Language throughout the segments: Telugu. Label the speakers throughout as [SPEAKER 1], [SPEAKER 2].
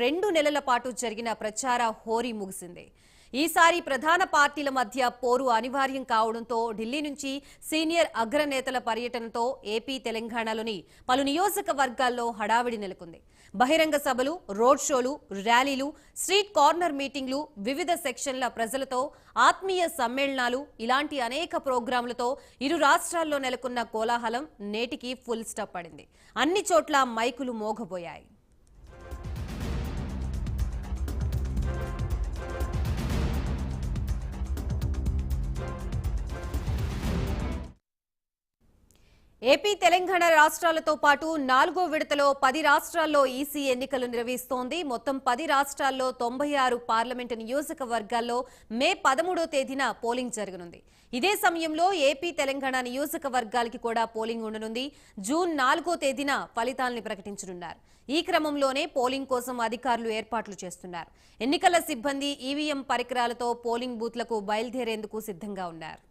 [SPEAKER 1] 2 నెలల పాటు జరిగిన ప్రచార హోరీ ముగిసింది. ఈసారి ప్రధాన పార్టీల మధ్య పోరు అనివార్యం కావడంతో ఢిల్లీ నుంచి సీనియర్ అగ్రనేతల పర్యటనతో ఏపీ తెలంగాణలోని పలు నియోజకవర్గాల్లో హడావిడి నెలకొంది. బహిరంగ సభలు, రోడ్ షోలు, ర్యాలీలు, స్ట్రీట్ కార్నర్ మీటింగ్లు, వివిధ సెక్షన్ల ప్రజలతో ఆత్మీయ సమ్మేళనాలు ఇలాంటి అనేక ప్రోగ్రాంలతో ఇరు రాష్ట్రాల్లో నెలకొన్న కోలాహలం నేటికి ఫుల్ స్టాప్ పడింది. అన్ని చోట్ల మైకులు మోగబోయాయి. ఏపీ తెలంగాణ రాష్ట్రాలతో పాటు 4వ విడతలో 10 రాష్ట్రాల్లో ఈసీ ఎన్నికలు నిర్వహిస్తోంది. మొత్తం 10 రాష్ట్రాల్లో 96 పార్లమెంటు నియోజకవర్గాల్లో మే 13వ తేదీన పోలింగ్ జరగనుంది. ఇదే సమయంలో ఏపీ తెలంగాణ నియోజకవర్గాలకి కూడా పోలింగ్ ఉండనుంది. జూన్ 4వ తేదీన ఫలితాలను ప్రకటించనున్నారు. ఈ క్రమంలోనే పోలింగ్ కోసం అధికారులు ఏర్పాట్లు చేస్తున్నారు. ఎన్నికల సిబ్బంది ఈవీఎం పరికరాలతో పోలింగ్ బూత్లకు బయలుదేరేందుకు సిద్ధంగా ఉన్నారు.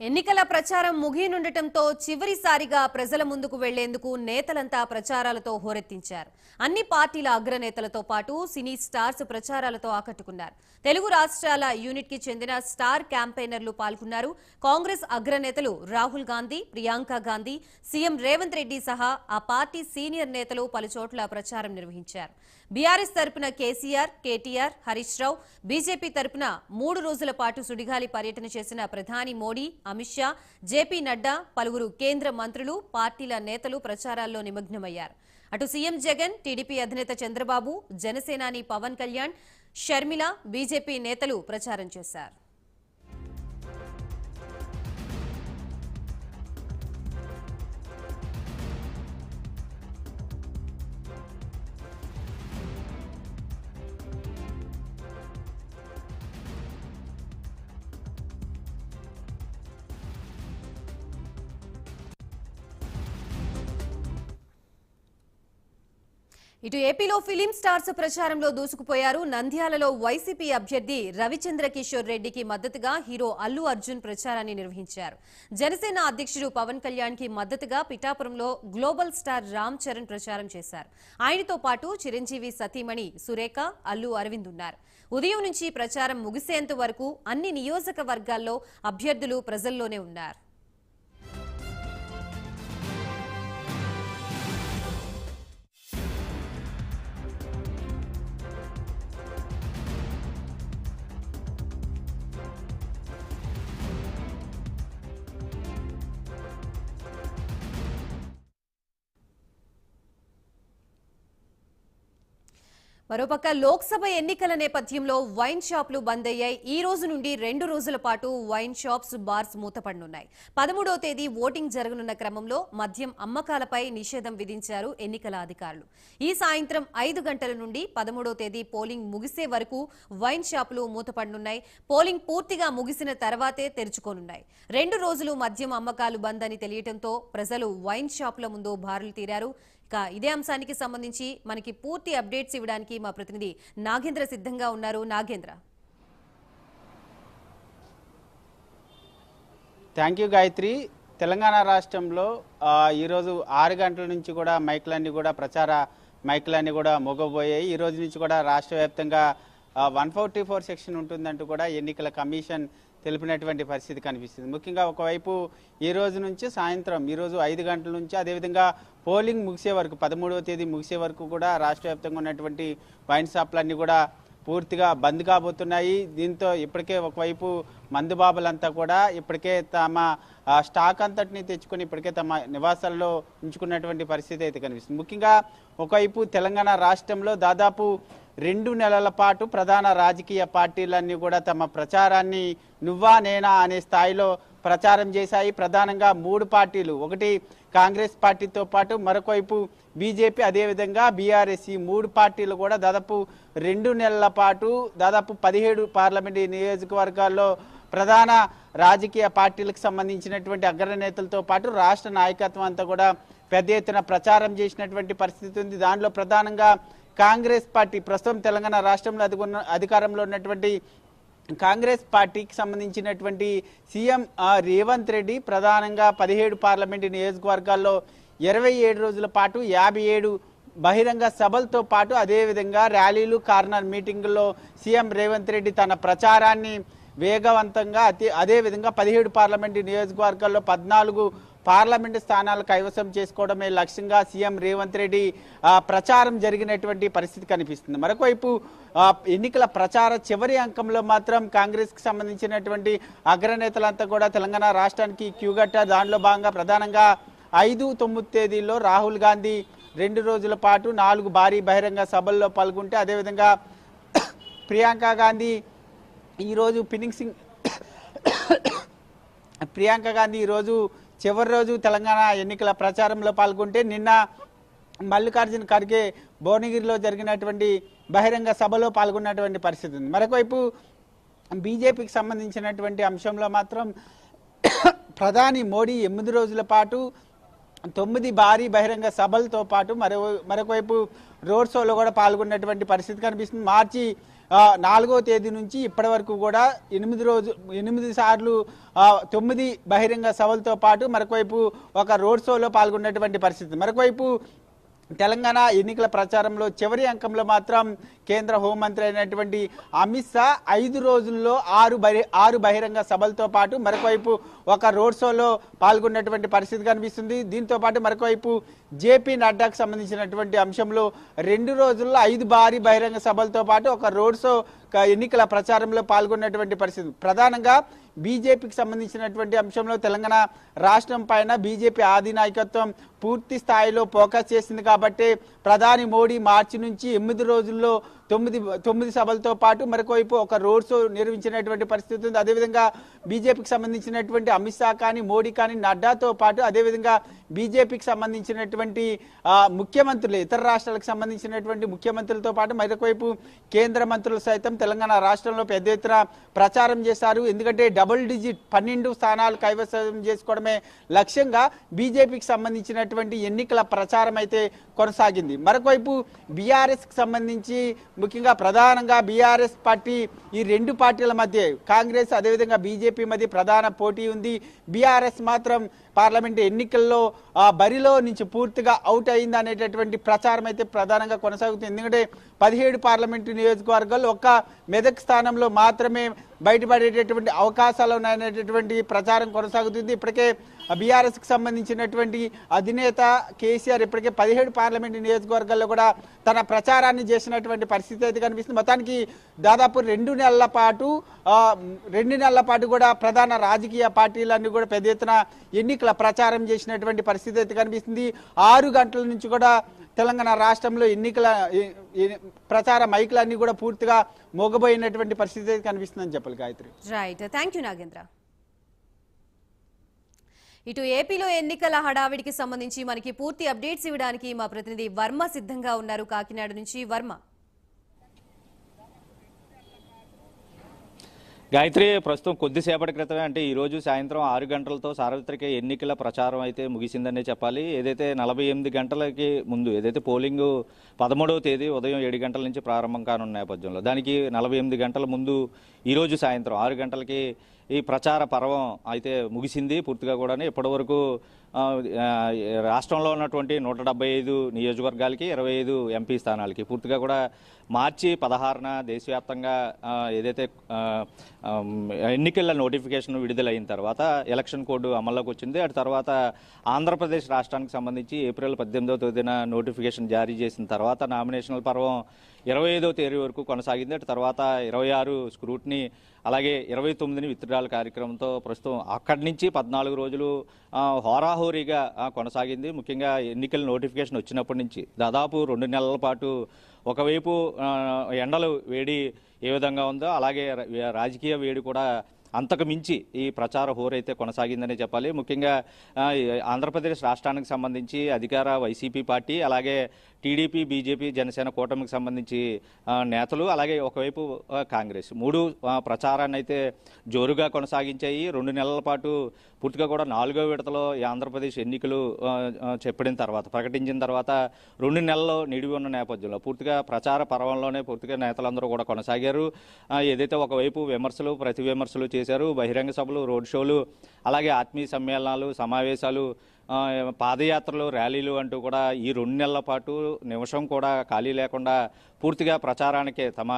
[SPEAKER 1] ఎన్నికల ప్రచారం ముగియనుండటంతో చివరిసారిగా ప్రజల ముందుకు వెళ్లేందుకు నేతలంతా ప్రచారాలతో హోరెత్తించారు. అన్ని పార్టీల అగ్రనేతలతో పాటు సినీ స్టార్స్ ప్రచారాలతో ఆకట్టుకున్నారు. తెలుగు రాష్ట్రాల యూనిట్ కి చెందిన స్టార్ క్యాంపెయినర్లు పాల్గొన్నారు. కాంగ్రెస్ అగ్రనేతలు రాహుల్ గాంధీ, ప్రియాంక గాంధీ, సీఎం రేవంత్ రెడ్డి సహా ఆ పార్టీ సీనియర్ నేతలు పలుచోట్ల ప్రచారం నిర్వహించారు. బీఆర్ఎస్ తరపున కేసీఆర్, కేటీఆర్, హరీష్ రావు, బీజేపీ తరపున 3 రోజుల పాటు సుడిగాలి పర్యటన చేసిన ప్రధాని మోడీ, అమిత్ షా, జేపీ నడ్డా, పలువురు కేంద్ర మంత్రులు, పార్టీల నేతలు ప్రచారాల్లో నిమగ్నమయ్యారు. అటు సీఎం జగన్, టీడీపీ అధినేత చంద్రబాబు, జనసేనాని పవన్ కళ్యాణ్, షర్మిల, బీజేపీ నేతలు ప్రచారం చేశారు. ఇటు ఏపీలో ఫిలిం స్టార్స్ ప్రచారంలో దూసుకుపోయారు. నంద్యాలలో వైసీపీ అభ్యర్థి రవిచంద్ర కిషోర్ రెడ్డికి మద్దతుగా హీరో అల్లు అర్జున్ ప్రచారాన్ని నిర్వహించారు. జనసేన అధ్యక్షుడు పవన్ కళ్యాణ్ కి మద్దతుగా పిఠాపురంలో గ్లోబల్ స్టార్ రామ్ చరణ్ ప్రచారం చేశారు. ఆయనతో పాటు చిరంజీవి సతీమణి సురేఖ, అల్లు అరవింద్ ఉన్నారు. ఉదయం నుంచి ప్రచారం ముగిసేంత వరకు అన్ని నియోజకవర్గాల్లో అభ్యర్థులు ప్రజల్లోనే ఉన్నారు. మరోపక్క లోక్సభ ఎన్నికల నేపథ్యంలో వైన్ షాపులు బంద్ అయ్యాయి. ఈ రోజు నుండి 2 రోజుల పాటు వైన్ షాప్స్, బార్స్ మూతపడనున్నాయి. 13వ తేదీ ఓటింగ్ జరగనున్న క్రమంలో మద్యం అమ్మకాలపై నిషేధం విధించారు ఎన్నికల అధికారులు. ఈ సాయంత్రం 5 గంటల నుండి 13వ తేదీ పోలింగ్ ముగిసే వరకు వైన్ షాపులు మూతపడనున్నాయి. పోలింగ్ పూర్తిగా ముగిసిన తర్వాతే తెరుచుకోనున్నాయి. 2 రోజులు మద్యం అమ్మకాలు బంద్ అని తెలియటంతో ప్రజలు వైన్ షాపుల ముందు బారులు తీరారు. ఇదే అంశానికి సంబంధించి మనకి పూర్తి అప్డేట్స్ ఇవ్వడానికి మా ప్రతినిధి నాగేంద్ర సిద్ధంగా ఉన్నారు. Nagendra,
[SPEAKER 2] thank you Gayatri. తెలంగాణ రాష్ట్రంలో ఈరోజు 6 గంటల నుంచి కూడా ప్రచార మైకులన్నీ కూడా మోగబోయాయి. ఈ రోజు నుంచి కూడా రాష్ట్ర వ్యాప్తంగా 144 సెక్షన్ ఉంటుందంటూ కూడా ఎన్నికల కమిషన్ తెలిపినటువంటి పరిస్థితి కనిపిస్తుంది. ముఖ్యంగా ఒకవైపు ఈ రోజు నుంచి సాయంత్రం ఈరోజు 5 గంటల నుంచి అదేవిధంగా పోలింగ్ ముగిసే వరకు 13వ తేదీ ముగిసే వరకు కూడా రాష్ట్ర వ్యాప్తంగా ఉన్నటువంటి వైన్ షాపులన్నీ కూడా పూర్తిగా బంద్ కాబోతున్నాయి. దీంతో ఇప్పటికే ఒకవైపు మందుబాబులంతా కూడా ఇప్పటికే తమ స్టాక్ అంతటిని తెచ్చుకొని ఇప్పటికే తమ నివాసాల్లో ఉంచుకున్నటువంటి పరిస్థితి అయితే కనిపిస్తుంది. ముఖ్యంగా ఒకవైపు తెలంగాణ రాష్ట్రంలో దాదాపు 2 నెలల పాటు ప్రధాన రాజకీయ పార్టీలన్నీ కూడా తమ ప్రచారాన్ని నువ్వా నేనా అనే స్థాయిలో ప్రచారం చేశాయి. ప్రధానంగా 3 పార్టీలు, ఒకటి కాంగ్రెస్ పార్టీతో పాటు మరొకవైపు బీజేపీ, అదేవిధంగా బీఆర్ఎస్, ఈ 3 పార్టీలు కూడా దాదాపు 2 నెలల పాటు దాదాపు 17 పార్లమెంటు నియోజకవర్గాల్లో ప్రధాన రాజకీయ పార్టీలకు సంబంధించినటువంటి అగ్రనేతలతో పాటు రాష్ట్ర నాయకత్వం అంతా కూడా పెద్ద ఎత్తున ప్రచారం చేసినటువంటి పరిస్థితి ఉంది. దానిలో ప్రధానంగా కాంగ్రెస్ పార్టీ, ప్రస్తుతం తెలంగాణ రాష్ట్రంలో అధికారంలో ఉన్నటువంటి కాంగ్రెస్ పార్టీకి సంబంధించినటువంటి సీఎం రేవంత్ రెడ్డి ప్రధానంగా 17 పార్లమెంటు నియోజకవర్గాల్లో 27 రోజుల పాటు 57 బహిరంగ సభలతో పాటు అదేవిధంగా ర్యాలీలు, కార్నర్ మీటింగుల్లో సీఎం రేవంత్ రెడ్డి తన ప్రచారాన్ని వేగవంతంగా అదేవిధంగా 17 పార్లమెంటు నియోజకవర్గాల్లో 14 పార్లమెంటు స్థానాలు కైవసం చేసుకోవడమే లక్ష్యంగా సీఎం రేవంత్ రెడ్డి ప్రచారం జరిగినటువంటి పరిస్థితి కనిపిస్తుంది. మరొకవైపు ఎన్నికల ప్రచార చివరి అంకంలో మాత్రం కాంగ్రెస్కి సంబంధించినటువంటి అగ్రనేతలంతా కూడా తెలంగాణ రాష్ట్రానికి క్యూగట్టారు. దానిలో భాగంగా ప్రధానంగా 5, 9 తేదీల్లో రాహుల్ గాంధీ 2 రోజుల పాటు 4 భారీ బహిరంగ సభల్లో పాల్గొంటే, అదేవిధంగా ప్రియాంక గాంధీ ఈరోజు ప్రియాంక గాంధీ ఈరోజు చివరి రోజు తెలంగాణ ఎన్నికల ప్రచారంలో పాల్గొంటే, నిన్న మల్లికార్జున ఖర్గే భువనగిరిలో జరిగినటువంటి బహిరంగ సభలో పాల్గొన్నటువంటి పరిస్థితి ఉంది. మరొకవైపు బీజేపీకి సంబంధించినటువంటి అంశంలో మాత్రం ప్రధాని మోడీ 8 రోజుల పాటు 9 భారీ బహిరంగ సభలతో పాటు మరొకవైపు రోడ్ షోలో కూడా పాల్గొన్నటువంటి పరిస్థితి కనిపిస్తుంది. మార్చి 4వ తేదీ నుంచి ఇప్పటి వరకు కూడా 8 సార్లు 9 బహిరంగ సభలతో పాటు మరొకవైపు ఒక రోడ్ షోలో పాల్గొన్నటువంటి పరిస్థితి. మరొకవైపు తెలంగాణ ఎన్నికల ప్రచారంలో చివరి అంకంలో మాత్రం కేంద్ర హోంమంత్రి అయినటువంటి అమిత్ షా 5 రోజుల్లో 6 బహిరంగ సభలతో పాటు మరొకవైపు ఒక రోడ్ షోలో పాల్గొన్నటువంటి పరిస్థితి కనిపిస్తుంది. దీంతో పాటు మరొకవైపు జేపీ నడ్డాకు సంబంధించినటువంటి అంశంలో 2 రోజుల్లో 5 భారీ బహిరంగ సభలతో పాటు ఒక రోడ్ షో ఎన్నికల ప్రచారంలో పాల్గొన్నటువంటి పరిస్థితి. ప్రధానంగా బీజేపీకి సంబంధించినటువంటి అంశంలో తెలంగాణ రాష్ట్రం పైన బీజేపీ అధినాయకత్వం పూర్తి స్థాయిలో ఫోకస్ చేసింది కాబట్టి ప్రధాని మోడీ మార్చి నుంచి 8 రోజుల్లో 9 సభలతో పాటు మరొకవైపు ఒక రోడ్ షో నిర్వహించినటువంటి పరిస్థితి ఉంది. అదేవిధంగా బీజేపీకి సంబంధించినటువంటి అమిత్ షా కానీ, మోడీ కానీ, నడ్డాతో పాటు అదేవిధంగా బీజేపీకి సంబంధించినటువంటి ముఖ్యమంత్రులు, ఇతర రాష్ట్రాలకు సంబంధించినటువంటి ముఖ్యమంత్రులతో పాటు మరొకవైపు కేంద్ర మంత్రులు సైతం తెలంగాణ రాష్ట్రంలో పెద్ద ఎత్తున ప్రచారం చేశారు. ఎందుకంటే డబుల్ డిజిట్ 12 స్థానాలు కైవసం చేసుకోవడమే లక్ష్యంగా బీజేపీకి సంబంధించినటువంటి ఎన్నికల ప్రచారం అయితే కొనసాగింది. మరొకవైపు బీఆర్ఎస్కి సంబంధించి ముఖ్యంగా ప్రధానంగా బీఆర్ఎస్ పార్టీ, ఈ 2 పార్టీల మధ్య కాంగ్రెస్ అదేవిధంగా బీజేపీ మధ్య ప్రధాన పోటీ ఉంది. బీఆర్ఎస్ మాత్రం పార్లమెంటు ఎన్నికల్లో బరిలో నుంచి పూర్తిగా అవుట్ అయింది అనేటటువంటి ప్రచారం అయితే ప్రధానంగా కొనసాగుతుంది. ఎందుకంటే 17 పార్లమెంటు నియోజకవర్గాల్లో ఒక్క మెదక్ స్థానంలో మాత్రమే బయటపడేటటువంటి అవకాశాలు ఉన్నాయనేటటువంటి ప్రచారం కొనసాగుతుంది. ఇప్పటికే బీఆర్ఎస్కి సంబంధించినటువంటి అధినేత కేసీఆర్ ఇప్పటికే 17 పార్లమెంటు నియోజకవర్గాల్లో కూడా తన ప్రచారాన్ని చేసినటువంటి పరిస్థితి అయితే కనిపిస్తుంది. మొత్తానికి దాదాపు 2 నెలల పాటు కూడా ప్రధాన రాజకీయ పార్టీలన్నీ కూడా పెద్ద ఎత్తున ఎన్నికల ప్రచారం చేసినటువంటి పరిస్థితి అయితే కనిపిస్తుంది. 6 గంటల నుంచి కూడా తెలంగాణ రాష్ట్రంలో ఎన్నికల ప్రచార మైకులన్నీ కూడా పూర్తిగా మోగబోయినటువంటి పరిస్థితి అయితే కనిపిస్తుందని చెప్పాలి Gayatri.
[SPEAKER 1] Right, thank you Nagendra. ఇటు ఏపీలో ఎన్నికల హడావిడికి సంబంధించి మనకి పూర్తి అప్డేట్స్ ఇవ్వడానికి మా ప్రతినిధి వర్మ సిద్ధంగా ఉన్నారు కాకినాడ నుంచి. వర్మ.
[SPEAKER 3] గాయత్రి, ప్రస్తుతం కొద్దిసేపటి క్రితమే అంటే ఈరోజు సాయంత్రం 6 గంటలతో సార్వత్రిక ఎన్నికల ప్రచారం అయితే ముగిసిందనే చెప్పాలి. ఏదైతే 48 గంటలకి ముందు ఏదైతే పోలింగ్ 13వ తేదీ ఉదయం 7 గంటల నుంచి ప్రారంభం కానున్న నేపథ్యంలో దానికి 48 గంటల ముందు ఈరోజు సాయంత్రం 6 గంటలకి ఈ ప్రచార పర్వం అయితే ముగిసింది పూర్తిగా కూడా. ఇప్పటి వరకు రాష్ట్రంలో ఉన్నటువంటి 175 నియోజకవర్గాలకి 25 ఎంపీ స్థానాలకి పూర్తిగా కూడా మార్చి 16న దేశవ్యాప్తంగా ఏదైతే ఎన్నికల నోటిఫికేషన్ విడుదలైన తర్వాత ఎలక్షన్ కోడ్ అమల్లోకి వచ్చింది. అటు తర్వాత ఆంధ్రప్రదేశ్ రాష్ట్రానికి సంబంధించి ఏప్రిల్ 18వ తేదీన నోటిఫికేషన్ జారీ చేసిన తర్వాత నామినేషనల్ పర్వం 25వ తేదీ వరకు కొనసాగింది. అటు తర్వాత 26 స్క్రూట్ని, అలాగే 29ని విత్డ్రాల్ కార్యక్రమంతో ప్రస్తుతం అక్కడి నుంచి 14 రోజులు హోరాహోరీగా కొనసాగింది. ముఖ్యంగా ఎన్నికల నోటిఫికేషన్ వచ్చినప్పటి నుంచి దాదాపు 2 నెలల పాటు ఒకవైపు ఎండలు వేడి ఏ విధంగా ఉందో అలాగే రాజకీయ వేడి కూడా అంతకు మించి ఈ ప్రచార హోరైతే కొనసాగిందనే చెప్పాలి. ముఖ్యంగా ఆంధ్రప్రదేశ్ రాష్ట్రానికి సంబంధించి అధికార వైసీపీ పార్టీ, అలాగే టీడీపీ, బీజేపీ, జనసేన కూటమికి సంబంధించి నేతలు, అలాగే ఒకవైపు కాంగ్రెస్ మూడు ప్రచారాన్ని అయితే జోరుగా కొనసాగించాయి. 2 నెలల పాటు పూర్తిగా కూడా 4వ విడతలో ఈ ఆంధ్రప్రదేశ్ ఎన్నికలు ప్రకటించిన తర్వాత 2 నెలల్లో నిడివి ఉన్న నేపథ్యంలో పూర్తిగా ప్రచార పర్వంలోనే పూర్తిగా నేతలందరూ కూడా కొనసాగారు. ఏదైతే ఒకవైపు విమర్శలు ప్రతి విమర్శలు చేశారు, బహిరంగ సభలు, రోడ్ షోలు, అలాగే ఆత్మీయ సమ్మేళనాలు, సమావేశాలు, పాదయాత్రలు, ర్యాలీలు అంటూ కూడా ఈ 2 నెలల పాటు నిమిషం కూడా ఖాళీ లేకుండా పూర్తిగా ప్రచారానికి తమ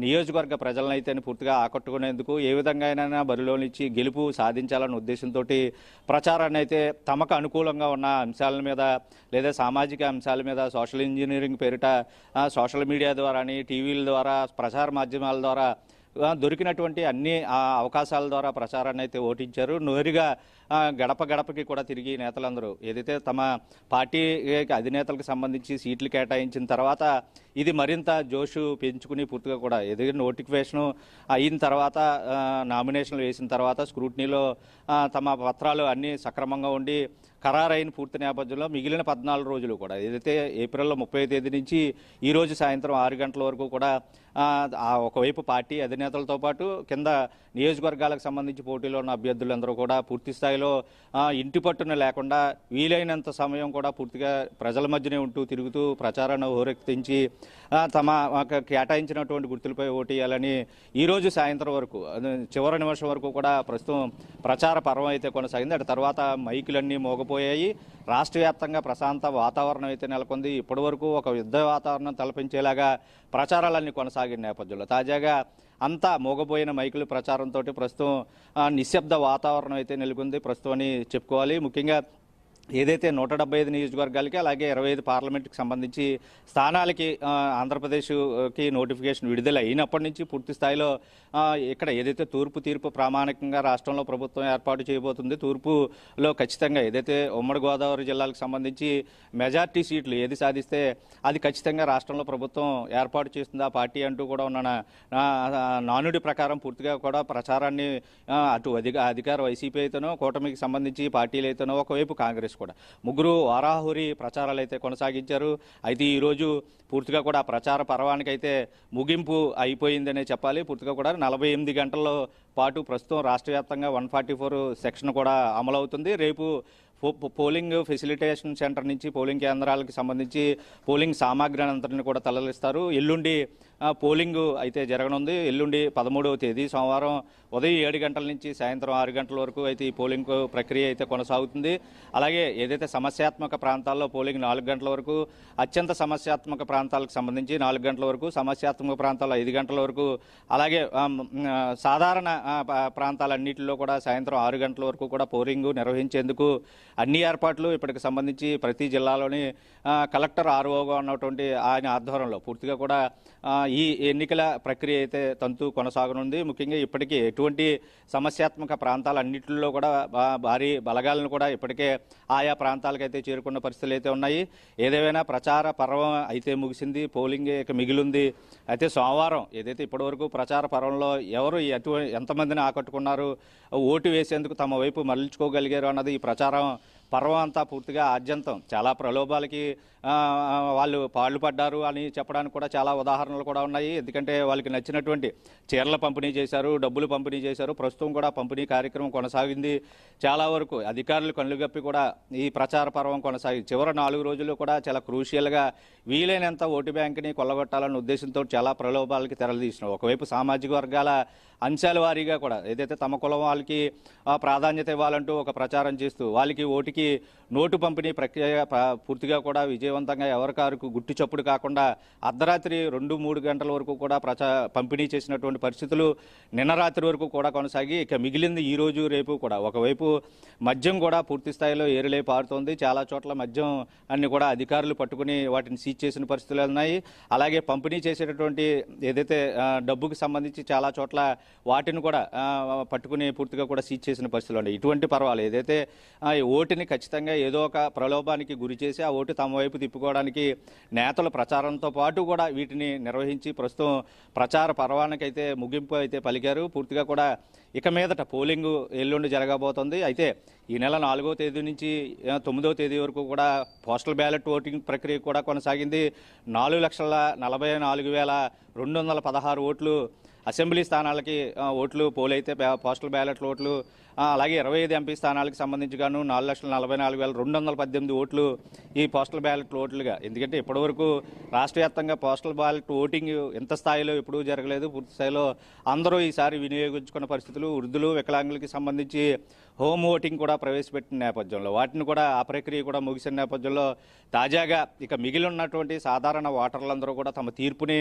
[SPEAKER 3] నియోజకవర్గ ప్రజలనైతే పూర్తిగా ఆకట్టుకునేందుకు ఏ విధంగా అయినా బరిలోనిచ్చి గెలుపు సాధించాలన్న ఉద్దేశంతో ప్రచారాన్ని అయితే తమకు అనుకూలంగా ఉన్న అంశాల మీద లేదా సామాజిక అంశాల మీద సోషల్ ఇంజనీరింగ్ పేరిట సోషల్ మీడియా ద్వారా, టీవీల ద్వారా, ప్రసార మాధ్యమాల ద్వారా దొరికినటువంటి అన్ని అవకాశాల ద్వారా ప్రచారాన్ని అయితే ఓటించారు. నేరుగా గడప గడపకి కూడా తిరిగి నేతలందరూ ఏదైతే తమ పార్టీ అధినేతలకు సంబంధించి సీట్లు కేటాయించిన తర్వాత ఇది మరింత జోషు పెంచుకుని పూర్తిగా కూడా ఏదైతే నోటిఫికేషన్ అయిన తర్వాత నామినేషన్లు వేసిన తర్వాత స్క్రూటినీలో తమ పత్రాలు అన్నీ సక్రమంగా ఉండి ఖరారైన పూర్తి నేపథ్యంలో మిగిలిన 14 రోజులు కూడా ఏదైతే ఏప్రిల్ 30వ తేదీ నుంచి ఈ రోజు సాయంత్రం 6 గంటల వరకు కూడా ఒకవైపు పార్టీ అధినేతలతో పాటు కింద నియోజకవర్గాలకు సంబంధించి పోటీలో ఉన్న అభ్యర్థులందరూ కూడా పూర్తి స్థాయిలో ఇంటి పట్టున లేకుండా వీలైనంత సమయం కూడా పూర్తిగా ప్రజల మధ్యనే ఉంటూ తిరుగుతూ ప్రచారాన్ని హోరెత్తించి తమ కేటాయించినటువంటి గుర్తులపై ఓటేయాలని ఈరోజు సాయంత్రం వరకు చివరి నిమిషం వరకు కూడా ప్రస్తుతం ప్రచార పర్వం అయితే కొనసాగింది. అటు తర్వాత మైకులన్నీ మోగపోయాయి. రాష్ట్ర వ్యాప్తంగా ప్రశాంత వాతావరణం అయితే నెలకొంది. ఇప్పటి వరకు ఒక యుద్ధ వాతావరణం తలపించేలాగా ప్రచారాలన్నీ కొనసాగిన నేపథ్యంలో తాజాగా అంతా మోగబోయిన మైకుల ప్రచారంతో ప్రస్తుతం నిశ్శబ్ద వాతావరణం అయితే నెలకొంది ప్రస్తుతం అని చెప్పుకోవాలి. ముఖ్యంగా ఏదైతే 175 నియోజకవర్గాలకి అలాగే 25 పార్లమెంట్కి సంబంధించి స్థానాలకి ఆంధ్రప్రదేశ్కి నోటిఫికేషన్ విడుదల అయినప్పటి నుంచి పూర్తి స్థాయిలో ఇక్కడ ఏదైతే తీర్పు ప్రామాణికంగా రాష్ట్రంలో ప్రభుత్వం ఏర్పాటు చేయబోతుంది. తూర్పులో ఖచ్చితంగా ఏదైతే ఉమ్మడి గోదావరి జిల్లాలకు సంబంధించి మెజార్టీ సీట్లు ఏది సాధిస్తే అది ఖచ్చితంగా రాష్ట్రంలో ప్రభుత్వం ఏర్పాటు చేస్తుంది ఆ పార్టీ అంటూ కూడా ఉన్న నానుడి ప్రకారం పూర్తిగా కూడా ప్రచారాన్ని అటు అధికార వైసీపీ అయితేనో కూటమికి సంబంధించి పార్టీలు అయితేనో ఒకవైపు కాంగ్రెస్ కూడా ముగ్గురు వారాహురి ప్రచారాలు అయితే కొనసాగించారు. అయితే ఈరోజు పూర్తిగా కూడా ప్రచార పర్వానికైతే ముగింపు అయిపోయిందనే చెప్పాలి. పూర్తిగా కూడా 48 గంటల పాటు ప్రస్తుతం రాష్ట్ర వ్యాప్తంగా 144 సెక్షన్ కూడా అమలవుతుంది. రేపు పోలింగ్ ఫెసిలిటేషన్ సెంటర్ నుంచి పోలింగ్ కేంద్రాలకు సంబంధించి పోలింగ్ సామాగ్రిని అంతటిని కూడా తరలిస్తారు. ఎల్లుండి పోలింగ్ అయితే జరగనుంది. ఎల్లుండి 13వ తేదీ సోమవారం ఉదయం 7 గంటల నుంచి సాయంత్రం 6 గంటల వరకు అయితే ఈ పోలింగ్ ప్రక్రియ అయితే కొనసాగుతుంది. అలాగే ఏదైతే సమస్యాత్మక ప్రాంతాల్లో పోలింగ్ 4 గంటల వరకు, అత్యంత సమస్యాత్మక ప్రాంతాలకు సంబంధించి 4 గంటల వరకు, సమస్యాత్మక ప్రాంతాల్లో 5 గంటల వరకు, అలాగే సాధారణ ప్రాంతాలన్నింటిలో కూడా సాయంత్రం 6 గంటల వరకు కూడా పోలింగ్ నిర్వహించేందుకు అన్ని ఏర్పాట్లు ఇప్పటికి సంబంధించి ప్రతి జిల్లాలోని కలెక్టర్ ఆర్ఓగా ఉన్నటువంటి ఆయన ఆధ్వర్యంలో పూర్తిగా కూడా ఈ ఎన్నికల ప్రక్రియ అయితే తంతు కొనసాగనుంది. ముఖ్యంగా ఇప్పటికీ ఎటువంటి సమస్యాత్మక ప్రాంతాలన్నింటిలో కూడా భారీ బలగాలను కూడా ఇప్పటికే ఆయా ప్రాంతాలకైతే చేరుకున్న పరిస్థితులు అయితే ఉన్నాయి. ఏదేమైనా ప్రచార పర్వం అయితే ముగిసింది, పోలింగ్ ఇక మిగిలింది. అయితే సోమవారం ఏదైతే ఇప్పటివరకు ప్రచార పర్వంలో ఎవరు ఎంతమందిని ఆకట్టుకున్నారు, ఓటు వేసేందుకు తమ వైపు మరల్చుకోగలిగారు అన్నది ఈ ప్రచారం పర్వం అంతా పూర్తిగా ఆద్యంతం చాలా ప్రలోభాలకి వాళ్ళు పాల్పడ్డారు అని చెప్పడానికి కూడా చాలా ఉదాహరణలు కూడా ఉన్నాయి. ఎందుకంటే వాళ్ళకి నచ్చినటువంటి చీరల పంపిణీ చేశారు, డబ్బులు పంపిణీ చేశారు. ప్రస్తుతం కూడా పంపిణీ కార్యక్రమం కొనసాగింది. చాలా వరకు అధికారులు కళ్ళుగప్పి కూడా ఈ ప్రచార పర్వం కొనసాగి చివరి 4 రోజులు కూడా చాలా క్రూషియల్గా వీలైనంత ఓటు బ్యాంకుని కొల్లగొట్టాలన్న ఉద్దేశంతో చాలా ప్రలోభాలకి తెరదీసినారు. ఒకవైపు సామాజిక వర్గాల అంశాల వారీగా కూడా ఏదైతే తమ కులం వాళ్ళకి ప్రాధాన్యత ఇవ్వాలంటూ ఒక ప్రచారం చేస్తూ వాళ్ళకి ఓటుకి నోటు పంపిణీ ప్రక్రియ పూర్తిగా కూడా విజయవంతంగా ఎవరికారుకు గుట్టు చప్పుడు కాకుండా అర్ధరాత్రి 2-3 గంటల వరకు కూడా పంపిణీ చేసినటువంటి పరిస్థితులు నిన్న రాత్రి వరకు కూడా కొనసాగి ఇక మిగిలింది ఈ రోజు రేపు కూడా. ఒకవైపు మద్యం కూడా పూర్తి స్థాయిలో ఏరులై పారుతోంది. చాలా చోట్ల మద్యం అన్ని కూడా అధికారులు పట్టుకుని వాటిని సీజ్ చేసిన పరిస్థితులు ఉన్నాయి. అలాగే పంపిణీ చేసేటటువంటి ఏదైతే డబ్బుకి సంబంధించి చాలా చోట్ల వాటిని కూడా పట్టుకుని పూర్తిగా కూడా సీజ్ చేసిన పరిస్థితులు ఉన్నాయి. ఇటువంటి పర్వాలు ఏదైతే ఓటుని ఖచ్చితంగా ఏదో ఒక ప్రలోభానికి గురి చేసి ఆ ఓటు తమ వైపు తిప్పుకోవడానికి నేతల ప్రచారంతో పాటు కూడా వీటిని నిర్వహించి ప్రస్తుతం ప్రచార పర్వానికైతే ముగింపు అయితే పలికారు. పూర్తిగా కూడా ఇక మీదట పోలింగ్ ఎల్లుండి జరగబోతోంది. అయితే ఈ నెల 4వ తేదీ నుంచి 9వ తేదీ వరకు కూడా పోస్టల్ బ్యాలెట్ ఓటింగ్ ప్రక్రియ కూడా కొనసాగింది. 4,44,216 ఓట్లు అసెంబ్లీ స్థానాలకి ఓట్లు పోలైతే పోస్టల్ బ్యాలెట్ ఓట్లు, అలాగే 25 ఎంపీ స్థానాలకు సంబంధించి గాను 4,44,218 ఓట్లు ఈ పోస్టల్ బ్యాలెట్ ఓట్లుగా. ఎందుకంటే ఇప్పటివరకు రాష్ట్ర వ్యాప్తంగా పోస్టల్ బ్యాలెట్ ఓటింగ్ ఎంత స్థాయిలో ఎప్పుడూ జరగలేదు. పూర్తి స్థాయిలో అందరూ ఈసారి వినియోగించుకున్న పరిస్థితులు, వృద్ధులు, వికలాంగులకి సంబంధించి హోమ్ ఓటింగ్ కూడా ప్రవేశపెట్టిన నేపథ్యంలో, వాటిని కూడా ఆ ప్రక్రియ కూడా ముగిసిన నేపథ్యంలో తాజాగా ఇక మిగిలి ఉన్నటువంటి సాధారణ ఓటర్లందరూ కూడా తమ తీర్పుని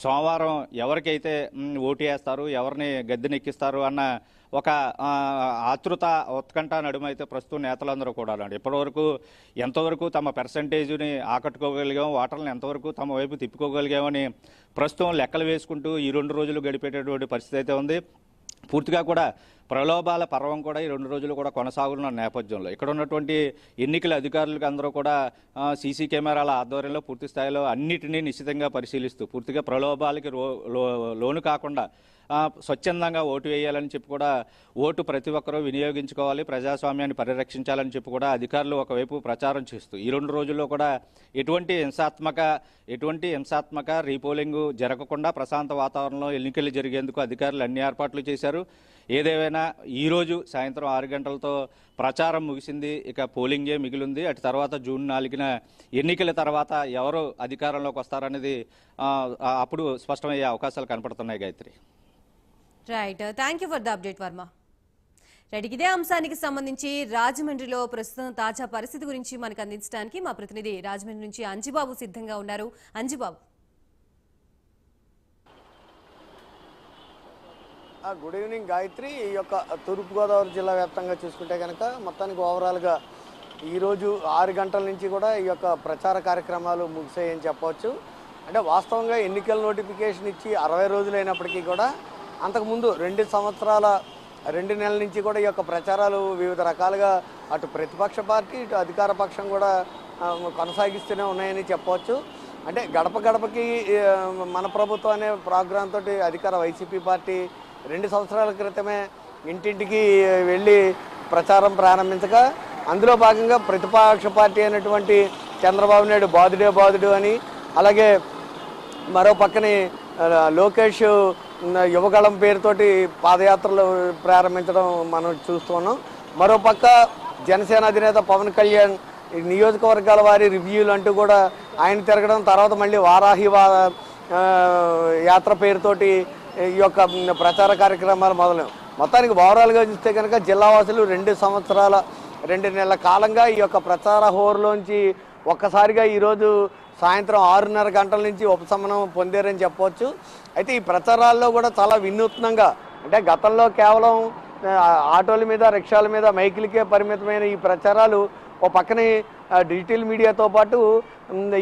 [SPEAKER 3] సోమవారం ఎవరికైతే ఓటు వేస్తారు, ఎవరిని గద్దెనెక్కిస్తారు అన్న ఒక ఆతృత ఉత్కంఠ నడుమ అయితే ప్రస్తుతం నేతలందరూ కూడా ఇప్పటివరకు ఎంతవరకు తమ పర్సంటేజ్ని ఆకట్టుకోగలిగాం, ఓటర్లను ఎంతవరకు తమ వైపు తిప్పుకోగలిగామని ప్రస్తుతం లెక్కలు వేసుకుంటూ ఈ 2 రోజులు గడిపేటటువంటి పరిస్థితి అయితే ఉంది. పూర్తిగా కూడా ప్రలోభాల పర్వం కూడా ఈ 2 రోజులు కూడా కొనసాగుతున్న నేపథ్యంలో ఇక్కడ ఉన్నటువంటి ఎన్నికల అధికారులకు అందరూ కూడా సీసీ కెమెరాల ఆధ్వర్యంలో పూర్తి స్థాయిలో అన్నిటినీ నిశ్చితంగా పరిశీలిస్తూ పూర్తిగా ప్రలోభాలకి లోను కాకుండా స్వచ్ఛందంగా ఓటు వేయాలని చెప్పి కూడా ఓటు ప్రతి ఒక్కరూ వినియోగించుకోవాలి, ప్రజాస్వామ్యాన్ని పరిరక్షించాలని చెప్పి కూడా అధికారులు ఒకవైపు ప్రచారం చేస్తూ ఈ 2 రోజుల్లో కూడా ఎటువంటి హింసాత్మక రీపోలింగ్ జరగకుండా ప్రశాంత వాతావరణంలో ఎన్నికలు జరిగేందుకు అధికారులు అన్ని ఏర్పాట్లు చేశారు. ఏదేమైనా ఈరోజు సాయంత్రం 6 గంటలతో ప్రచారం ముగిసింది, ఇక పోలింగే మిగిలింది. అటు తర్వాత జూన్ 4న ఎన్నికల తర్వాత ఎవరు అధికారంలోకి వస్తారనేది అప్పుడు స్పష్టమయ్యే అవకాశాలు కనపడుతున్నాయి. Gayatri.
[SPEAKER 1] Right, thank you for the update Varma. Right, ఇదే అంశానికి సంబంధించి రాజమండ్రిలో ప్రస్తుతం తాజా పరిస్థితి గురించి మనకు అందించడానికి మా ప్రతినిధి రాజమండ్రి నుంచి అంజిబాబు సిద్ధంగా ఉన్నారు. అంజిబాబు.
[SPEAKER 4] Good evening Gayatri. ఈ యొక్క తూర్పుగోదావరి జిల్లా వ్యాప్తంగా చూసుకుంటే కనుక మొత్తానికి ఓవరాల్గా ఈరోజు 6 గంటల నుంచి కూడా ఈ యొక్క ప్రచార కార్యక్రమాలు ముగిసాయని చెప్పవచ్చు. అంటే వాస్తవంగా ఎన్నికల నోటిఫికేషన్ ఇచ్చి 60 రోజులైనప్పటికీ కూడా అంతకుముందు 2 సంవత్సరాల 2 నెలల నుంచి కూడా ఈ యొక్క ప్రచారాలు వివిధ రకాలుగా అటు ప్రతిపక్ష పార్టీ ఇటు అధికార పక్షం కూడా కొనసాగిస్తూనే ఉన్నాయని చెప్పవచ్చు. అంటే గడప గడపకి మన ప్రభుత్వం అనే ప్రోగ్రాం తోటి అధికార వైసీపీ పార్టీ 2 సంవత్సరాల క్రితమే ఇంటింటికి వెళ్ళి ప్రచారం ప్రారంభించగా అందులో భాగంగా ప్రతిపక్ష పార్టీ అయినటువంటి చంద్రబాబు నాయుడు బాదుడు అని, అలాగే మరో పక్కనే లోకేష్ యువగళం పేరుతోటి పాదయాత్రలు ప్రారంభించడం మనం చూస్తున్నాం. మరోపక్క జనసేన అధినేత పవన్ కళ్యాణ్ నియోజకవర్గాల వారి రివ్యూలు అంటూ కూడా ఆయన తిరగడం, తర్వాత మళ్ళీ వారాహి యాత్ర పేరుతోటి ఈ యొక్క ప్రచార కార్యక్రమాలు మొదలు. మొత్తానికి ఓవరాల్గా చూస్తే కనుక జిల్లావాసులు 2 సంవత్సరాల 2 నెలల కాలంగా ఈ యొక్క ప్రచార హోరులోంచి ఒక్కసారిగా ఈరోజు సాయంత్రం 6:30 గంటల నుంచి ఉపశమనం పొందారని చెప్పవచ్చు. అయితే ఈ ప్రచారాల్లో కూడా చాలా వినూత్నంగా, అంటే గతంలో కేవలం ఆటోల మీద రిక్షాల మీద మైకులకే పరిమితమైన ఈ ప్రచారాలు ఓ పక్కనే డిజిటల్ మీడియాతో పాటు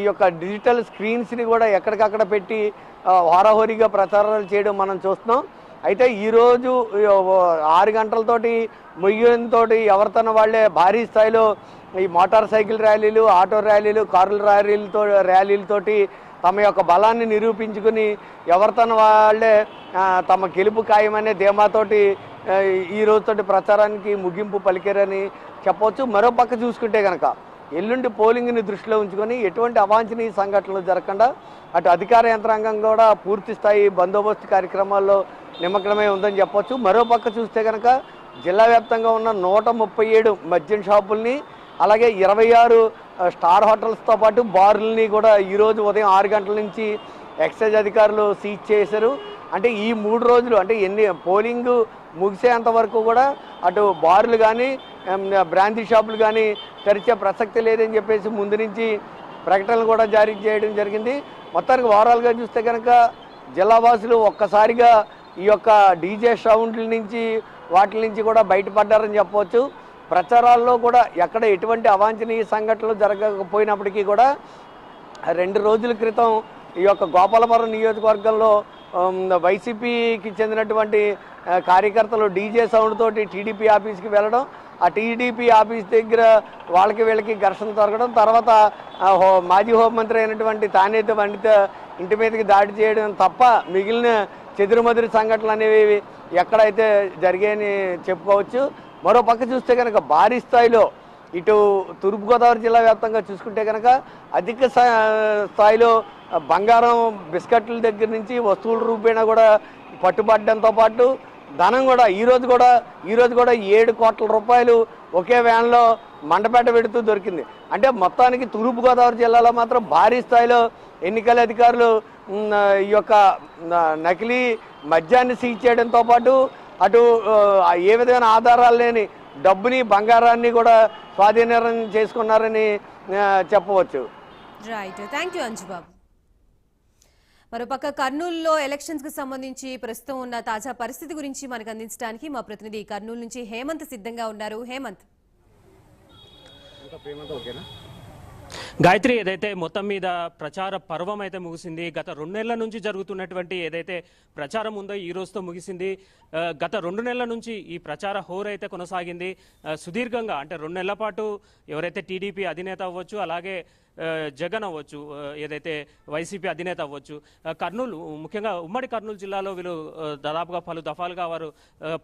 [SPEAKER 4] ఈ యొక్క డిజిటల్ స్క్రీన్స్ని కూడా ఎక్కడికక్కడ పెట్టి హోరాహోరీగా ప్రచారాలు చేయడం మనం చూస్తున్నాం. అయితే ఈరోజు 6 గంటలతోటి ముగియంతో ఎవరితోన వాళ్ళే భారీ స్థాయిలో ఈ మోటార్ సైకిల్ ర్యాలీలు, ఆటో ర్యాలీలు, కార్ల ర్యాలీలతోటి తమ యొక్క బలాన్ని నిరూపించుకుని ఎవరితోన వాళ్ళే తమ గెలుపు ఖాయమనే ధీమాతోటి ఈ రోజుతోటి ప్రచారానికి ముగింపు పలికారని చెప్పవచ్చు. మరో పక్క చూసుకుంటే కనుక ఎల్లుండి పోలింగ్ని దృష్టిలో ఉంచుకొని ఎటువంటి అవాంఛనీయ సంఘటనలు జరగకుండా అటు అధికార యంత్రాంగం కూడా పూర్తి స్థాయి బందోబస్తు కార్యక్రమాల్లో నిమగ్నమై ఉందని చెప్పవచ్చు. మరో పక్క చూస్తే కనుక జిల్లా వ్యాప్తంగా ఉన్న 137 మద్యం షాపుల్ని, అలాగే 26 స్టార్ హోటల్స్తో పాటు బార్లని కూడా ఈరోజు ఉదయం 6 గంటల నుంచి ఎక్సైజ్ అధికారులు సీజ్ చేశారు. అంటే ఈ 3 రోజులు అంటే పోలింగ్ ముగిసేంత వరకు కూడా అటు బార్లు కానీ బ్రాందీ షాపులు కానీ తెరిచే ప్రసక్తి లేదని చెప్పేసి ముందు నుంచి ప్రకటనలు కూడా జారీ చేయడం జరిగింది. మొత్తానికి ఓవరాల్గా చూస్తే కనుక జిల్లావాసులు ఒక్కసారిగా ఈ యొక్క డీజే సౌండ్ల నుంచి వాటి నుంచి కూడా బయటపడ్డారని చెప్పవచ్చు. ప్రచారాల్లో కూడా ఎక్కడ ఎటువంటి అవాంఛనీయ సంఘటనలు జరగకపోయినప్పటికీ కూడా 2 రోజుల క్రితం ఈ యొక్క గోపాలపురం నియోజకవర్గంలో వైసీపీకి చెందినటువంటి కార్యకర్తలు డీజే సౌండ్ తోటి టీడీపీ ఆఫీస్కి వెళ్ళడం, ఆ టీడీపీ ఆఫీస్ దగ్గర వాళ్ళకి వీళ్ళకి ఘర్షణ జరగడం, తర్వాత మాజీ హోంమంత్రి అయినటువంటి తానేటి వండిత ఇంటి మీదకి దాడి చేయడం తప్ప మిగిలిన చెదురుమదురు సంఘటనలు అనేవి ఎక్కడైతే జరిగాయని చెప్పుకోవచ్చు. మరో పక్క చూస్తే కనుక భారీ స్థాయిలో ఇటు తూర్పుగోదావరి జిల్లా వ్యాప్తంగా చూసుకుంటే కనుక అధిక స్థాయిలో బంగారం బిస్కెట్ల దగ్గర నుంచి వస్తువుల రూపేణా కూడా పట్టుబడడంతో పాటు ధనం కూడా ఈరోజు కూడా 7 కోట్ల రూపాయలు ఒకే వ్యాన్లో మండపేట పెడుతూ దొరికింది. అంటే మొత్తానికి తూర్పుగోదావరి జిల్లాలో మాత్రం భారీ స్థాయిలో ఎన్నికల అధికారులు ఈ యొక్క నకిలీ మద్యాన్ని సీజ్ చేయడంతో పాటు అటు ఏ విధమైన ఆధారాలు లేని డబ్బుని బంగారాన్ని కూడా స్వాధీనం చేసుకున్నారని చెప్పవచ్చు.
[SPEAKER 1] Right, thank you Anjubabu. మరోపక్క కర్నూలులో ఎలక్షన్స్ కు సంబంధించి ప్రస్తుతం ఉన్న తాజా పరిస్థితి గురించి మనకు అందించడానికి మా ప్రతినిధి కర్నూలు నుంచి హేమంత్ సిద్ధంగా ఉన్నారు. హేమంత్.
[SPEAKER 5] గాయత్రి, ఏదైతే మొత్తం మీద ప్రచార పర్వం అయితే ముగిసింది. గత 2 నెలల నుంచి జరుగుతున్నటువంటి ఏదైతే ప్రచారం ఉందో ఈ రోజుతో ముగిసింది. గత 2 నెలల నుంచి ఈ ప్రచార హోర్ అయితే కొనసాగింది సుదీర్ఘంగా. అంటే 2 నెలల పాటు ఎవరైతే టీడీపీ అధినేత అవ్వచ్చు, అలాగే జగన్ అవ్వచ్చు, ఏదైతే వైసీపీ అధినేత అవ్వచ్చు, కర్నూలు ముఖ్యంగా ఉమ్మడి కర్నూలు జిల్లాలో వీళ్ళు దాదాపుగా పలు దఫాలుగా వారు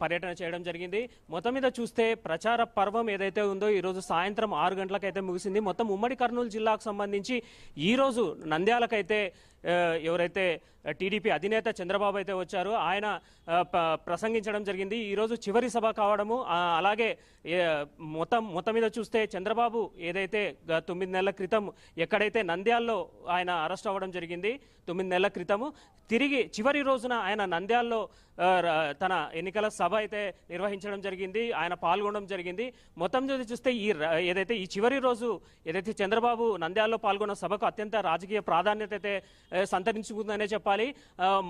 [SPEAKER 5] పర్యటన చేయడం జరిగింది. మొత్తం మీద చూస్తే ప్రచార పర్వం ఏదైతే ఉందో ఈరోజు సాయంత్రం 6 గంటలకైతే ముగిసింది. మొత్తం ఉమ్మడి కర్నూలు జిల్లాకు సంబంధించి ఈరోజు నంద్యాలకైతే ఎవరైతే టీడీపీ అధినేత చంద్రబాబు అయితే వచ్చారో ఆయన ప్రసంగించడం జరిగింది. ఈరోజు చివరి సభ కావడము, అలాగే మొత్తం మీద చూస్తే చంద్రబాబు ఏదైతే 9 నెలల క్రితం ఎక్కడైతే నంద్యాల్లో ఆయన అరెస్ట్ అవ్వడం జరిగింది 9 నెలల క్రితము, తిరిగి చివరి రోజున ఆయన నంద్యాల్లో తన ఎన్నికల సభ అయితే నిర్వహించడం జరిగింది. ఆయన పాల్గొనడం జరిగింది. మొత్తం మీద చూస్తే ఏదైతే ఈ చివరి రోజు ఏదైతే చంద్రబాబు నంద్యాల్లో పాల్గొన్న సభకు అత్యంత రాజకీయ ప్రాధాన్యత అయితే సంతరించుకుందనే చెప్పాలి.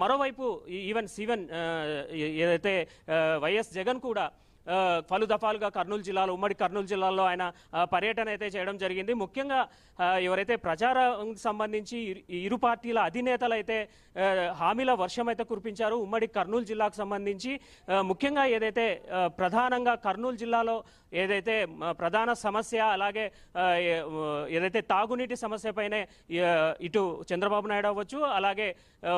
[SPEAKER 5] మరోవైపు ఈవెన్ ఏదైతే వైఎస్ జగన్ కూడా పలు దఫాలుగా కర్నూలు జిల్లాలో ఉమ్మడి కర్నూలు జిల్లాలో ఆయన పర్యటన అయితే చేయడం జరిగింది. ముఖ్యంగా ఎవరైతే ప్రచారం సంబంధించి ఇరు పార్టీల అధినేతలు అయితే హామీల వర్షం అయితే కురిపించారు. ఉమ్మడి కర్నూలు జిల్లాకు సంబంధించి ముఖ్యంగా ఏదైతే ప్రధానంగా కర్నూలు జిల్లాలో ఏదైతే ప్రధాన సమస్య, అలాగే ఏదైతే తాగునీటి సమస్య పైనే ఇటు చంద్రబాబు నాయుడు అవ్వచ్చు, అలాగే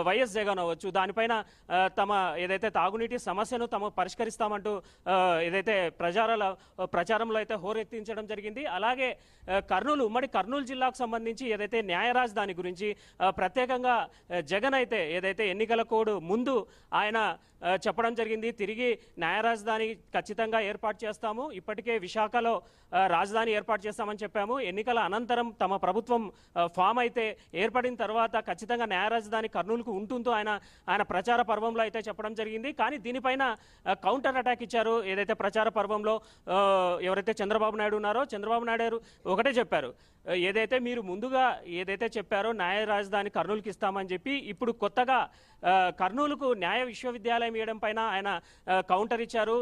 [SPEAKER 5] వైఎస్ జగన్ అవ్వచ్చు, దానిపైన తమ ఏదైతే తాగునీటి సమస్యను తమ పరిష్కరిస్తామంటూ ఏదైతే ప్రచారంలో అయితే హోరెత్తించడం జరిగింది. అలాగే ఉమ్మడి కర్నూలు జిల్లాకు సంబంధించి ఏదైతే న్యాయ రాజధాని గురించి ప్రత్యేకంగా జగన్ అయితే ఏదైతే ఎన్నికల కోడ్ ముందు ఆయన చెప్పడం జరిగింది. తిరిగి న్యాయ రాజధాని ఖచ్చితంగా ఏర్పాటు చేస్తాము, ఇప్పటికే విశాఖలో రాజధాని ఏర్పాటు చేస్తామని చెప్పాము. ఎన్నికల అనంతరం తమ ప్రభుత్వం ఫామ్ అయితే ఏర్పడిన తర్వాత ఖచ్చితంగా న్యాయ రాజధాని కర్నూలుకు ఉంటుందో ఆయన ప్రచార పర్వంలో అయితే చెప్పడం జరిగింది. కానీ దీనిపైన కౌంటర్ అటాక్ ఇచ్చారు. ఏదైతే ప్రచార పర్వంలో ఎవరైతే చంద్రబాబు నాయుడు ఉన్నారో చంద్రబాబు నాయుడు ఒకటే చెప్పారు, ఏదైతే మీరు ముందుగా ఏదైతే చెప్పారో న్యాయ రాజధాని కర్నూలుకి ఇస్తామని చెప్పి ఇప్పుడు కొత్తగా కర్నూలుకు న్యాయ విశ్వవిద్యాలయం ఇవ్వడం పైన ఆయన కౌంటర్ ఇచ్చారు.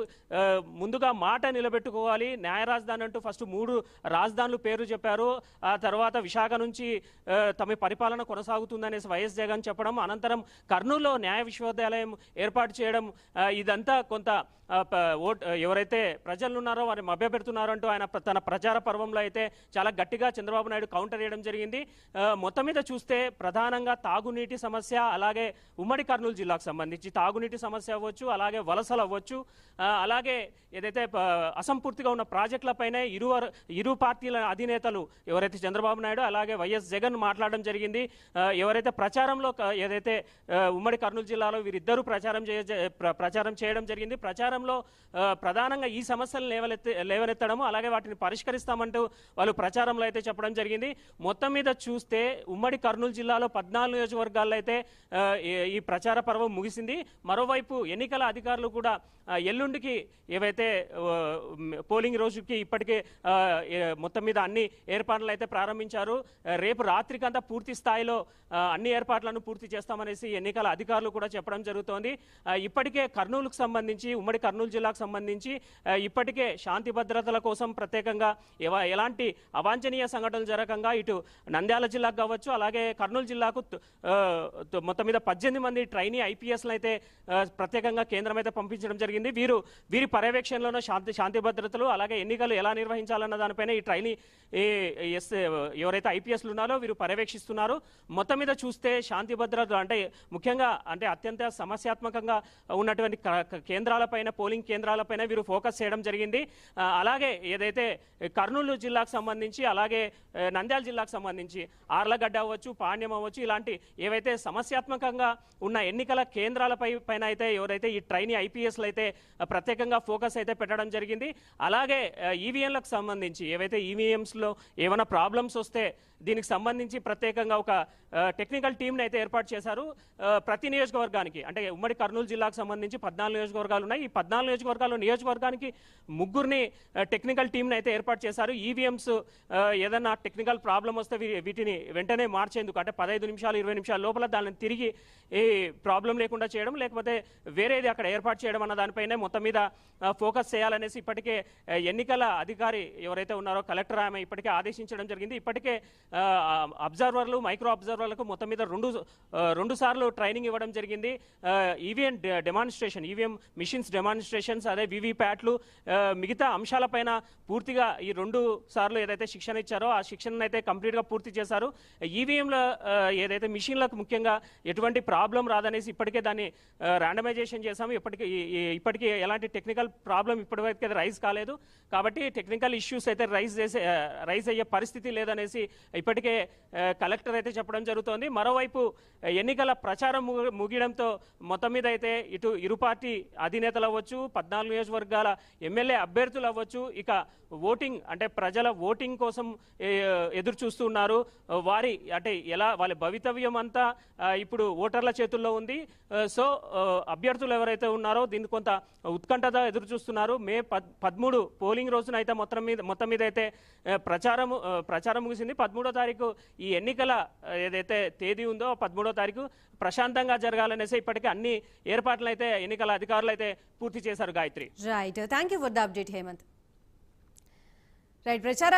[SPEAKER 5] ముందుగా మాట నిలబెట్టుకోవాలి, న్యాయ రాజధాని అంటూ ఫస్ట్ 3 రాజధానులు పేర్లు చెప్పారు. ఆ తర్వాత విశాఖ నుంచి తమ పరిపాలన కొనసాగుతుందనేసి వైఎస్ జగన్ చెప్పడం, అనంతరం కర్నూలులో న్యాయ విశ్వవిద్యాలయం ఏర్పాటు చేయడం, ఇదంతా కొంత ఎవరైతే ప్రజలు ఉన్నారో వారిని మభ్యపెడుతున్నారో అంటూ ఆయన తన ప్రచార పర్వంలో అయితే చాలా గట్టిగా చంద్రబాబు నాయుడు కౌంటర్ చేయడం జరిగింది. మొత్తం మీద చూస్తే ప్రధానంగా తాగునీటి సమస్య, అలాగే ఉమ్మడి కర్నూలు జిల్లాకు సంబంధించి తాగునీటి సమస్య అవ్వచ్చు, అలాగే వలసలు అవ్వచ్చు, అలాగే ఏదైతే అసంపూర్తిగా ఉన్న ప్రాజెక్టులపైనే ఇరు పార్టీల అధినేతలు ఎవరైతే చంద్రబాబు నాయుడు అలాగే వైఎస్ జగన్ మాట్లాడడం జరిగింది. ఎవరైతే ప్రచారంలో ఏదైతే ఉమ్మడి కర్నూలు జిల్లాలో వీరిద్దరూ ప్రచారం చేయడం జరిగింది. ప్రచారంలో ప్రధానంగా ఈ సమస్యలు లేవనెత్తడము, అలాగే వాటిని పరిష్కరిస్తామంటూ వాళ్ళు ప్రచారంలో అయితే చెప్పడం జరిగింది. మొత్తం మీద చూస్తే ఉమ్మడి కర్నూలు జిల్లాలో 14 నియోజకవర్గాల్లో అయితే ఈ ప్రచార పర్వం ముగిసింది. మరోవైపు ఎన్నికల అధికారులు కూడా ఎల్లుండికి ఏవైతే పోలింగ్ రోజుకి ఇప్పటికే మొత్తం మీద అన్ని ఏర్పాట్లు అయితే ప్రారంభించారు. రేపు రాత్రికంతా పూర్తి స్థాయిలో అన్ని ఏర్పాట్లను పూర్తి చేస్తామనేసి ఎన్నికల అధికారులు కూడా చెప్పడం జరుగుతోంది. ఇప్పటికే కర్నూలుకు సంబంధించి ఉమ్మడి కర్నూలు జిల్లాకు సంబంధించి ఇప్పటికే శాంతి భద్రతల కోసం ప్రత్యేకంగా ఎలాంటి అవాంఛనీయ సంఘటనలు జరగకుండా ఇటు నంద్యాల జిల్లాకు కావచ్చు, అలాగే కర్నూలు జిల్లాకు మొత్తం మీద 18 మంది ట్రైనీ ఐపీఎస్లు అయితే ప్రత్యేకంగా కేంద్రం అయితే పంపించడం జరిగింది. వీరి పర్యవేక్షణలోనే శాంతి భద్రతలు అలాగే ఎన్నికలు ఎలా నిర్వహించాలన్న దానిపైన ఈ ట్రైనీ ఎవరైతే ఐపీఎస్లు ఉన్నారో వీరు పర్యవేక్షిస్తున్నారు. మొత్తం మీద చూస్తే శాంతి భద్రతలు అంటే ముఖ్యంగా అంటే అత్యంత సమస్యాత్మకంగా ఉన్నటువంటి కేంద్రాలపైన పోలింగ్ కేంద్రాలపైన వీరు ఫోకస్ చేయడం జరిగింది. అలాగే ఏదైతే కర్నూలు జిల్లాకు సంబంధించి అలాగే నంద్యాల జిల్లాకు సంబంధించి ఆర్లగడ్డ అవ్వచ్చు, పాణ్యం అవ్వచ్చు, ఇలాంటి ఏవైతే సమస్యాత్మకంగా ఉన్న ఎన్నికల కేంద్రాలపైన అయితే ఎవరైతే ఈ ట్రైనీ ఐపీఎస్లు అయితే ప్రత్యేకంగా ఫోకస్ అయితే పెట్టడం జరిగింది. అలాగే ఈవీఎంలకు సంబంధించి ఏవైతే ఈవీఎంస్లో ఏమైనా ప్రాబ్లమ్స్ వస్తే దీనికి సంబంధించి ప్రత్యేకంగా ఒక టెక్నికల్ టీంని అయితే ఏర్పాటు చేశారు. ప్రతి నియోజకవర్గానికి అంటే ఉమ్మడి కర్నూలు జిల్లాకు సంబంధించి 14 నియోజకవర్గాలు ఉన్నాయి. ఈ 14 నియోజకవర్గాల్లో నియోజకవర్గానికి ముగ్గురిని టెక్నికల్ టీంని అయితే ఏర్పాటు చేశారు. ఈవీఎంస్ ఏదైనా టెక్నికల్ ప్రాబ్లం వస్తే వీటిని వెంటనే మార్చేందుకు అంటే 15 నిమిషాలు 20 నిమిషాల లోపల దానిని తిరిగి ఏ ప్రాబ్లం లేకుండా చేయడం లేకపోతే వేరేది అక్కడ ఏర్పాటు చేయడం అన్న దానిపైనే మొత్తం మీద ఫోకస్ చేయాలనేసి ఇప్పటికే ఎన్నికల అధికారి ఎవరైతే ఉన్నారో కలెక్టర్ ఆమె ఇప్పటికే ఆదేశించడం జరిగింది. ఇప్పటికే అబ్జర్వర్లు మైక్రో అబ్జర్వర్లకు మొత్తం మీద రెండు సార్లు ట్రైనింగ్ ఇవ్వడం జరిగింది. EVM demonstration EVM machines demonstrations అదే వీవీప్యాట్లు మిగతా అంశాలపైన పూర్తిగా ఈ 2 సార్లు ఏదైతే శిక్షణ ఇచ్చారో ఆ శిక్షణ అయితే కంప్లీట్గా పూర్తి చేశారు. ఈవీఎంల ఏదైతే మిషన్లకు ముఖ్యంగా ఎటువంటి ప్రాబ్లం రాదనేసి ఇప్పటికే దాన్ని ర్యాండమైజేషన్ చేశాము. ఇప్పటికీ ఎలాంటి టెక్నికల్ ప్రాబ్లం ఇప్పటివరకు రైజ్ కాలేదు. కాబట్టి టెక్నికల్ ఇష్యూస్ అయితే రైజ్ అయ్యే పరిస్థితి లేదనేసి ఇప్పటికే కలెక్టర్ అయితే చెప్పడం జరుగుతోంది. మరోవైపు ఎన్నికల ప్రచారం ముగియడంతో మొత్తం మీద అయితే ఇటు ఇరు పార్టీ అధినేతలు అవ్వచ్చు, 14 నియోజకవర్గాల ఎమ్మెల్యే అభ్యర్థులు అవ్వచ్చు, ఇక ఓటింగ్ అంటే ప్రజల ఓటింగ్ కోసం ఎదురు చూస్తున్నారు. వారి అంటే ఎలా వాళ్ళ భవితవ్యం అంతా ఇప్పుడు ఓటర్ల చేతుల్లో ఉంది. సో అభ్యర్థులు ఎవరైతే ఉన్నారో దీన్ని కొంత ఉత్కంఠత ఎదురు చూస్తున్నారు. మే 13 పోలింగ్ రోజున అయితే మొత్తం మీద అయితే ప్రచారం ముగిసింది. 13వ తారీఖు ఈ ఎన్నికల ఏదైతే తేదీ ఉందో 13వ తారీఖు ప్రశాంతంగా జరగాలనేసి ఇప్పటికే అన్ని ఏర్పాట్లు అయితే ఎన్నికల అధికారులు అయితే పూర్తి చేశారు. Gayatri.
[SPEAKER 1] Right, thank you for the update Hemant. Right, ప్రచారాలు